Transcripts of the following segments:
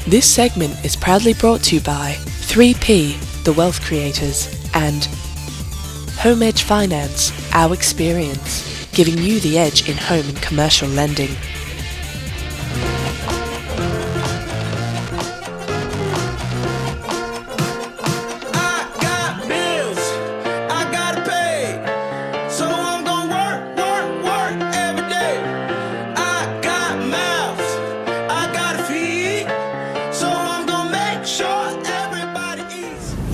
This segment is proudly brought to you by 3P, the Wealth Creators, and Home Edge Finance, our experience, giving you the edge in home and commercial lending.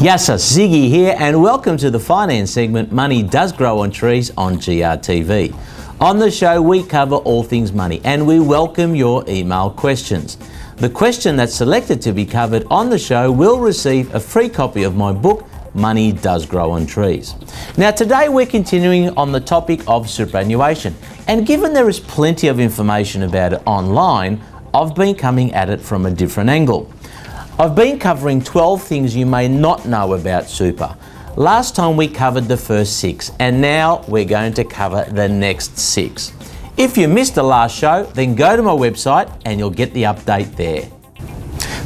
Yes, sir, Ziggy here, and welcome to the finance segment Money Does Grow on Trees on GRTV. On the show, we cover all things money, and we welcome your email questions. The question that's selected to be covered on the show will receive a free copy of my book, Money Does Grow on Trees. Now, today we're continuing on the topic of superannuation, and given there is plenty of information about it online, I've been coming at it from a different angle. I've been covering 12 things you may not know about super. Last time we covered the first 6, and now we're going to cover the next 6. If you missed the last show, then go to my website and you'll get the update there.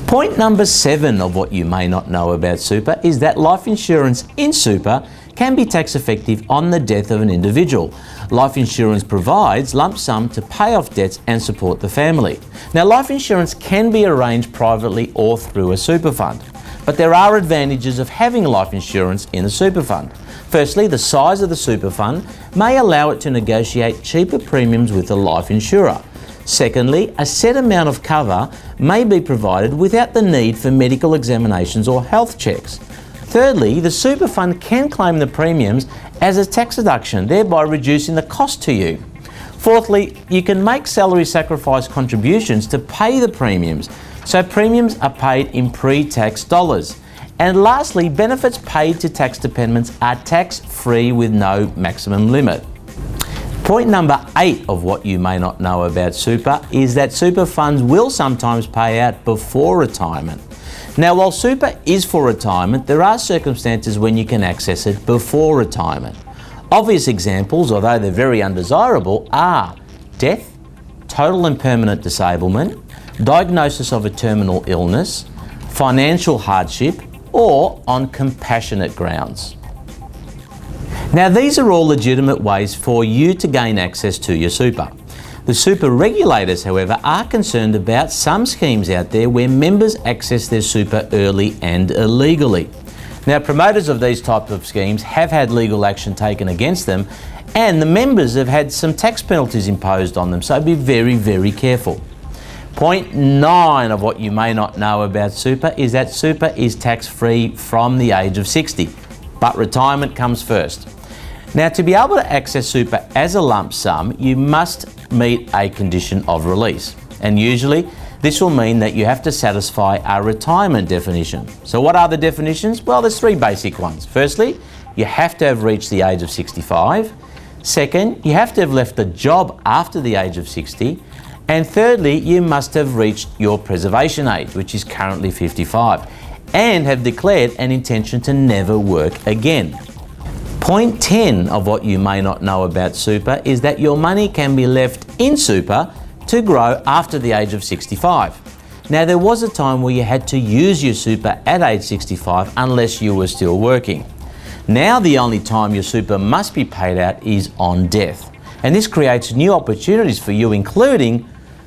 Point number 7 of what you may not know about super is that life insurance in super can be tax effective on the death of an individual. Life insurance provides lump sum to pay off debts and support the family. Now, life insurance can be arranged privately or through a super fund, but there are advantages of having life insurance in a super fund. Firstly, the size of the super fund may allow it to negotiate cheaper premiums with a life insurer. Secondly, a set amount of cover may be provided without the need for medical examinations or health checks. Thirdly, the super fund can claim the premiums as a tax deduction, thereby reducing the cost to you. Fourthly, you can make salary sacrifice contributions to pay the premiums, so premiums are paid in pre-tax dollars. And lastly, benefits paid to tax dependents are tax-free with no maximum limit. Point number 8 of what you may not know about super is that super funds will sometimes pay out before retirement. Now, while super is for retirement, there are circumstances when you can access it before retirement. Obvious examples, although they're very undesirable, are death, total and permanent disablement, diagnosis of a terminal illness, financial hardship, or on compassionate grounds. Now, these are all legitimate ways for you to gain access to your super. The super regulators, however, are concerned about some schemes out there where members access their super early and illegally. Now, promoters of these types of schemes have had legal action taken against them, and the members have had some tax penalties imposed on them, so be very, very careful. Point 9 of what you may not know about super is that super is tax-free from the age of 60, but retirement comes first. Now, to be able to access super as a lump sum, you must meet a condition of release. And usually, this will mean that you have to satisfy a retirement definition. So what are the definitions? Well, there's 3 basic ones. Firstly, you have to have reached the age of 65. Second, you have to have left the job after the age of 60. And thirdly, you must have reached your preservation age, which is currently 55, and have declared an intention to never work again. Point 10 of what you may not know about super is that your money can be left in super to grow after the age of 65. Now, there was a time where you had to use your super at age 65 unless you were still working. Now, the only time your super must be paid out is on death. And this creates new opportunities for you, including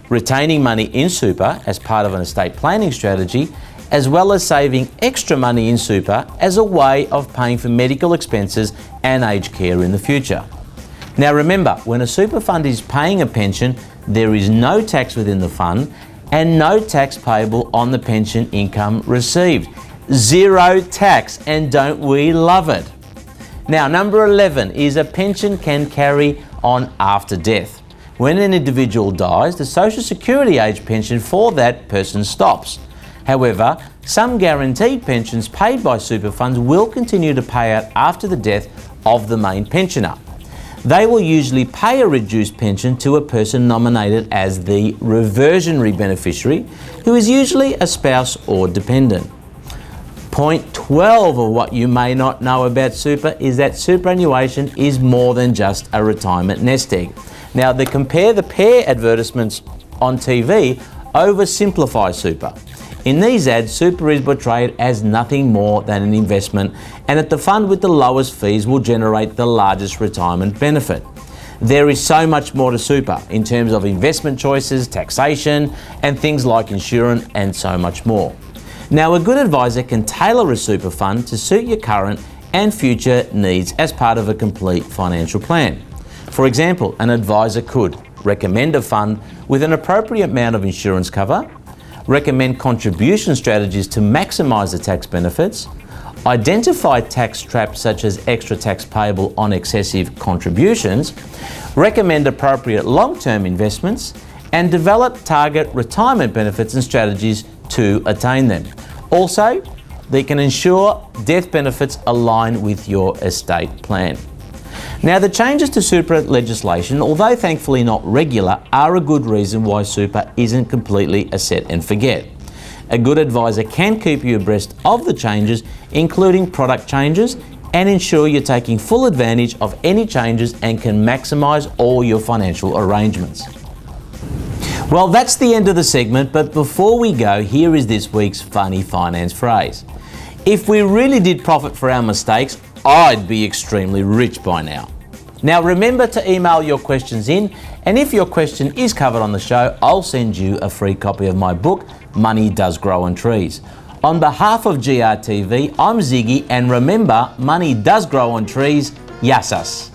retaining money in super as part of an estate planning strategy, as well as saving extra money in super as a way of paying for medical expenses and aged care in the future. Now, remember, when a super fund is paying a pension, there is no tax within the fund and no tax payable on the pension income received. 0 tax, and don't we love it? Now, number 11 is a pension can carry on after death. When an individual dies, the Social Security age pension for that person stops. However, some guaranteed pensions paid by super funds will continue to pay out after the death of the main pensioner. They will usually pay a reduced pension to a person nominated as the reversionary beneficiary, who is usually a spouse or dependent. Point 12 of what you may not know about super is that superannuation is more than just a retirement nest egg. Now, the compare the pair advertisements on TV oversimplify super. In these ads, super is portrayed as nothing more than an investment and that the fund with the lowest fees will generate the largest retirement benefit. There is so much more to super in terms of investment choices, taxation, and things like insurance and so much more. Now, a good advisor can tailor a super fund to suit your current and future needs as part of a complete financial plan. For example, an advisor could recommend a fund with an appropriate amount of insurance cover, recommend contribution strategies to maximise the tax benefits, identify tax traps such as extra tax payable on excessive contributions, recommend appropriate long-term investments, and develop target retirement benefits and strategies to attain them. Also, they can ensure death benefits align with your estate plan. Now, the changes to super legislation, although thankfully not regular, are a good reason why super isn't completely a set and forget. A good advisor can keep you abreast of the changes, including product changes, and ensure you're taking full advantage of any changes and can maximise all your financial arrangements. Well, that's the end of the segment, but before we go, here is this week's funny finance phrase. If we really did profit for our mistakes, I'd be extremely rich by now. Now, remember to email your questions in, and if your question is covered on the show, I'll send you a free copy of my book, Money Does Grow on Trees. On behalf of GRTV, I'm Ziggy, and remember, money does grow on trees. Yassas.